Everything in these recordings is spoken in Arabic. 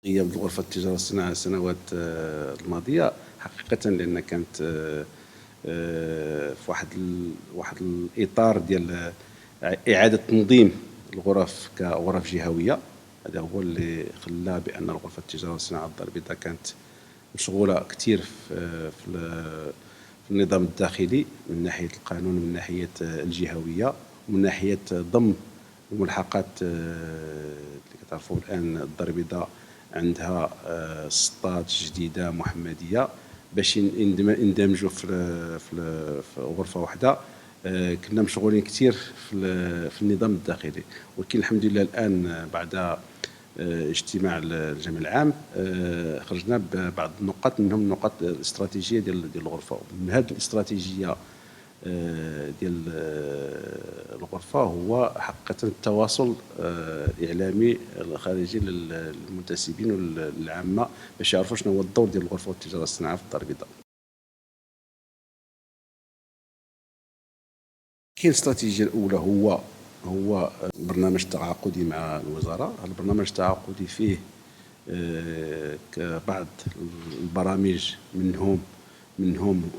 غياب غرفة التجارة والصناعة السنوات الماضية حقيقة، لأن كانت في واحد الإطار ديال إعادة تنظيم الغرف كغرف جهوية. هذا هو اللي خلى بأن غرفة التجارة والصناعة الدار البيضاء كانت مشغولة كثير في النظام الداخلي من ناحية القانون، من ناحية الجهوية، ومن ناحية ضم الملحقات اللي كتعرفوا الآن الدار البيضاء عندها سطات جديدة محمدية باش يندمجوا في غرفة واحدة. كنا مشغولين كثير في النظام الداخلي، ولكن الحمد لله الآن بعد اجتماع الجمع العام خرجنا ببعض النقاط، منهم النقاط الاستراتيجيه ديال الغرفه. من هذه الاستراتيجيه ديال الغرفه هو حقيقه التواصل الاعلامي الخارجي للمنتسبين والعامه باش يعرفوا شنو هو الدور ديال الغرفه والتجاره والصناعه في الدار البيضاء. كاين الاستراتيجيه الاولى هو برنامج تعاقدي مع الوزاره. هذا البرنامج التعاقدي فيه بعض البرامج، منهم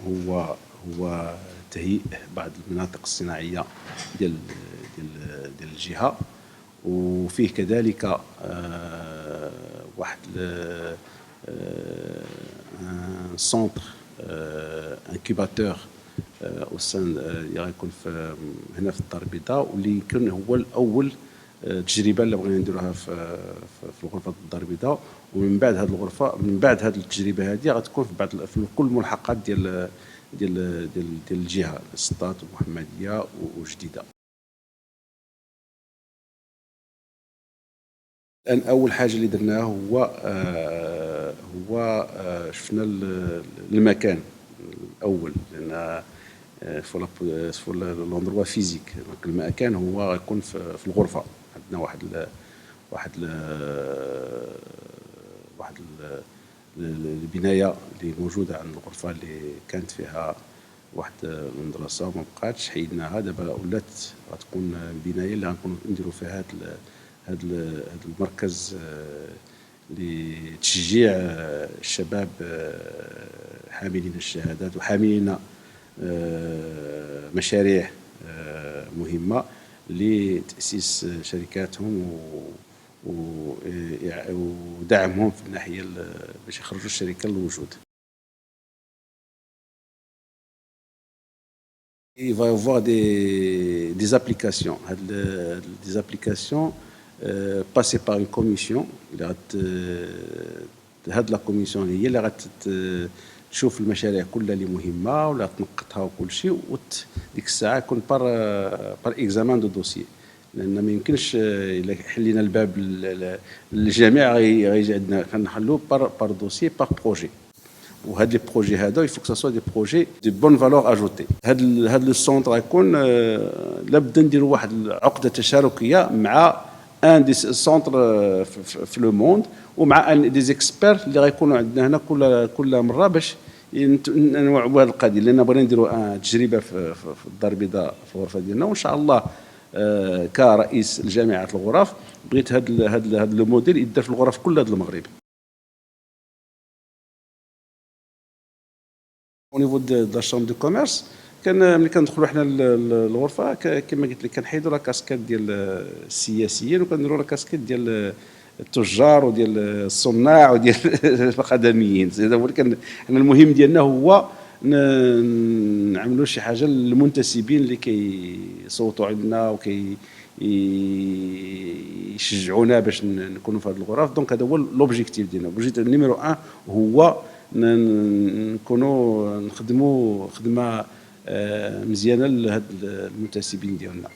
هو تهيئ بعض المناطق الصناعيه ديال الجهه، وفيه كذلك واحد سونتر انكوباتور غيكون هنا في الدار البيضاء، واللي يمكن هو الاول تجربه اللي بغينا نديروها في الغرفه الدار البيضاء. ومن بعد هذه الغرفه، من بعد هذه التجربه هذه غتكون في كل الملحقات ديال الجهه، السطات والمحمديه وجديده. الان اول حاجه اللي درناها هو شفنا المكان الاول، لان فور لوندروا فيزيك. المكان هو يكون في الغرفه. عندنا واحد البنايه اللي موجوده عند الغرفه اللي كانت فيها واحد المدرسه وما بقاتش، حيدناها. دابا ولات غتكون بنايه اللي غنكونوا نديروا فيها هذا المركز لتشجيع الشباب حاملين الشهادات وحاملين مشاريع مهمة لتأسيس شركاتهم ودعمهم في الناحية باش يخرجوا الشركة للوجود. Il va y avoir des applications. Des applications passées par une commission. هاد لا كوميسيون هي اللي تشوف المشاريع كلها اللي مهمه ولا تنقطها وكل شيء، وديك الساعه يكون بار اكزامان دو دوسيي، لان ما يمكنش الا حلينا الباب للجميع غيجي عندنا. كنحلو بار دوسيي بار بروجي، وهاد لي بروجي هذا يفوك سا سوا دي بروجي دي بون فالور اجوتي. هاد لو سونتر غيكون لابد نديروا واحد العقده تشاركيه مع ان دي سونتر في لو موند، ومع دي زيكسبير اللي غيكونوا عندنا هنا كل مره باش نوعوا هذه القضيه. لان بغينا نديروا تجربه في الدار البيضاء في الغرفه ديالنا، وان شاء الله كرئيس الجامعه الغرف بغيت هذا لو موديل يدار في الغرف كلها ديال المغرب. او نيفو دو لا شامبر دو كوميرس، ملي كندخلوا حنا للغرفه كما قلت لك كنحيدوا لا كاسكيت ديال السياسيين وكنديروا لا كاسكيت ديال التجار وديال الصناع وديال الخدميين. ولكن حنا المهم ديالنا هو نعملوا شي حاجه للمنتسبين اللي كيصوتوا عندنا يشجعونا باش نكونوا في هذه الغرف. دونك هذا هو لوبجيكتيف ديالنا. لوبجيكتيف نيميرو 1 هو نكونوا نخدموا خدمه مزيانه لهاد المنتسبين ديالنا.